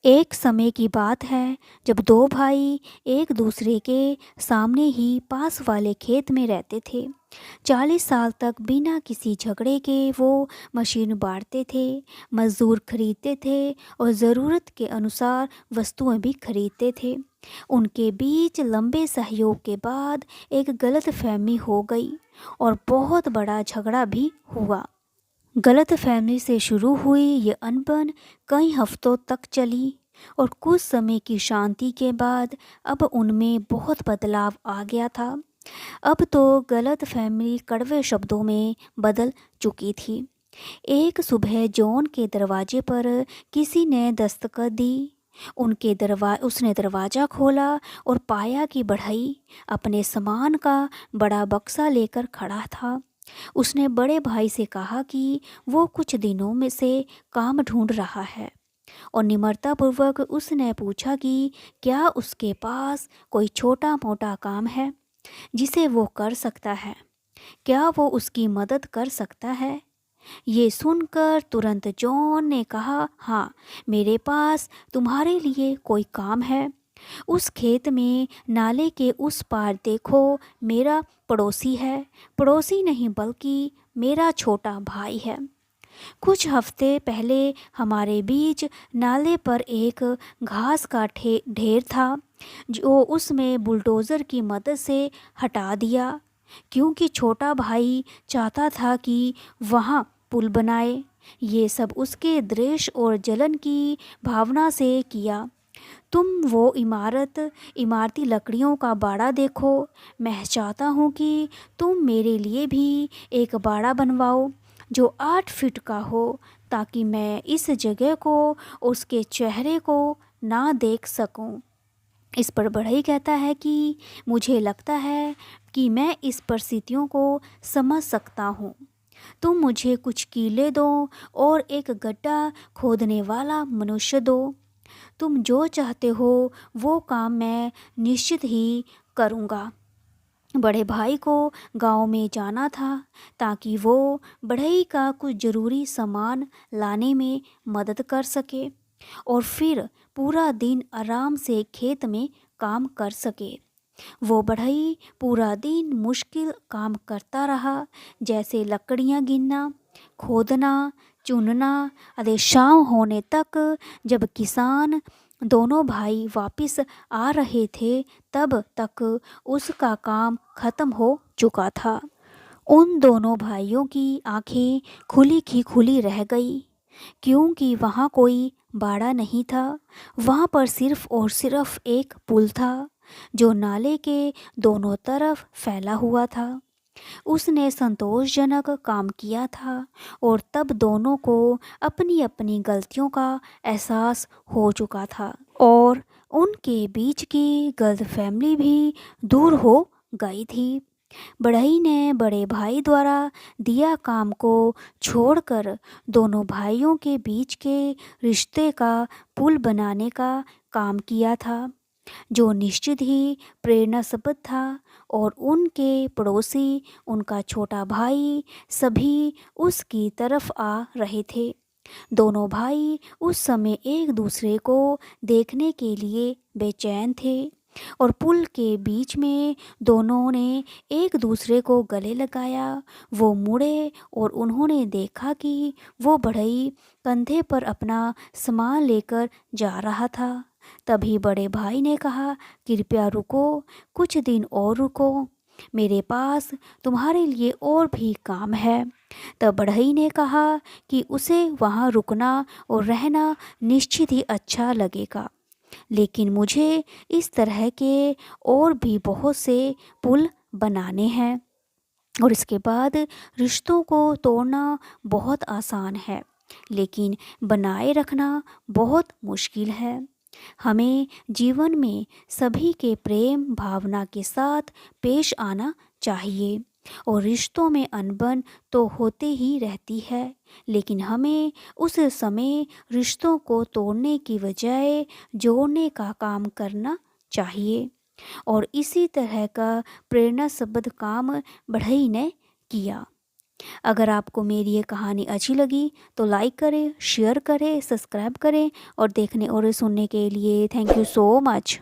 एक समय की बात है जब दो भाई एक दूसरे के सामने ही पास वाले खेत में रहते थे। 40 साल तक बिना किसी झगड़े के वो मशीन बांटते थे, मजदूर खरीदते थे और ज़रूरत के अनुसार वस्तुएं भी खरीदते थे। उनके बीच लंबे सहयोग के बाद एक गलतफहमी हो गई और बहुत बड़ा झगड़ा भी हुआ। गलतफहमी से शुरू हुई ये अनबन कई हफ्तों तक चली और कुछ समय की शांति के बाद अब उनमें बहुत बदलाव आ गया था। अब तो गलतफहमी कड़वे शब्दों में बदल चुकी थी। एक सुबह जॉन के दरवाजे पर किसी ने दस्तक दी। उसने दरवाज़ा खोला और पाया कि बढ़ई अपने सामान का बड़ा बक्सा लेकर खड़ा था। उसने बड़े भाई से कहा कि वो कुछ दिनों में से काम ढूंढ रहा है और निम्रतापूर्वक उसने पूछा कि क्या उसके पास कोई छोटा मोटा काम है जिसे वो कर सकता है। क्या वो उसकी मदद कर सकता है। ये सुनकर तुरंत जॉन ने कहा, हाँ, मेरे पास तुम्हारे लिए कोई काम है। उस खेत में नाले के उस पार देखो, मेरा पड़ोसी है। पड़ोसी नहीं बल्कि मेरा छोटा भाई है। कुछ हफ्ते पहले हमारे बीच नाले पर एक घास का ढेर था जो उसमें बुलडोज़र की मदद से हटा दिया, क्योंकि छोटा भाई चाहता था कि वहाँ पुल बनाए। ये सब उसके द्वेष और जलन की भावना से किया। तुम वो इमारती लकड़ियों का बाड़ा देखो। मैं चाहता हूँ कि तुम मेरे लिए भी एक बाड़ा बनवाओ जो 8 फीट का हो, ताकि मैं इस जगह को, उसके चेहरे को ना देख सकूं। इस पर बढ़ई कहता है कि मुझे लगता है कि मैं इस परिस्थितियों को समझ सकता हूँ। तुम मुझे कुछ कीले दो और एक गड्ढा खोदने वाला मनुष्य दो। तुम जो चाहते हो वो काम मैं निश्चित ही करूँगा। बड़े भाई को गांव में जाना था ताकि वो बढ़ई का कुछ ज़रूरी सामान लाने में मदद कर सके और फिर पूरा दिन आराम से खेत में काम कर सके। वो बढ़ई पूरा दिन मुश्किल काम करता रहा, जैसे लकड़ियाँ गिनना, खोदना, चुनना। अरे शाम होने तक जब किसान दोनों भाई वापस आ रहे थे तब तक उसका काम खत्म हो चुका था। उन दोनों भाइयों की आंखें खुली की खुली रह गई, क्योंकि वहाँ कोई बाड़ा नहीं था। वहाँ पर सिर्फ और सिर्फ एक पुल था जो नाले के दोनों तरफ फैला हुआ था। उसने संतोषजनक काम किया था और तब दोनों को अपनी अपनी गलतियों का एहसास हो चुका था और उनके बीच की गलतफहमी भी दूर हो गई थी। बढ़ई ने बड़े भाई द्वारा दिया काम को छोड़कर दोनों भाइयों के बीच के रिश्ते का पुल बनाने का काम किया था, जो निश्चित ही प्रेरणास्पद था। और उनके पड़ोसी, उनका छोटा भाई, सभी उसकी तरफ आ रहे थे। दोनों भाई उस समय एक दूसरे को देखने के लिए बेचैन थे और पुल के बीच में दोनों ने एक दूसरे को गले लगाया। वो मुड़े और उन्होंने देखा कि वो बढ़ई कंधे पर अपना सामान लेकर जा रहा था। तभी बड़े भाई ने कहा, कृपया रुको, कुछ दिन और रुको, मेरे पास तुम्हारे लिए और भी काम है। तब बढ़ई ने कहा कि उसे वहाँ रुकना और रहना निश्चित ही अच्छा लगेगा, लेकिन मुझे इस तरह के और भी बहुत से पुल बनाने हैं। और इसके बाद रिश्तों को तोड़ना बहुत आसान है, लेकिन बनाए रखना बहुत मुश्किल है। हमें जीवन में सभी के प्रेम भावना के साथ पेश आना चाहिए और रिश्तों में अनबन तो होते ही रहती है, लेकिन हमें उस समय रिश्तों को तोड़ने की बजाय जोड़ने का काम करना चाहिए। और इसी तरह का प्रेरणास्पद काम बढ़ई ने किया। अगर आपको मेरी ये कहानी अच्छी लगी तो लाइक करें, शेयर करें, सब्सक्राइब करें और देखने और सुनने के लिए थैंक यू सो मच।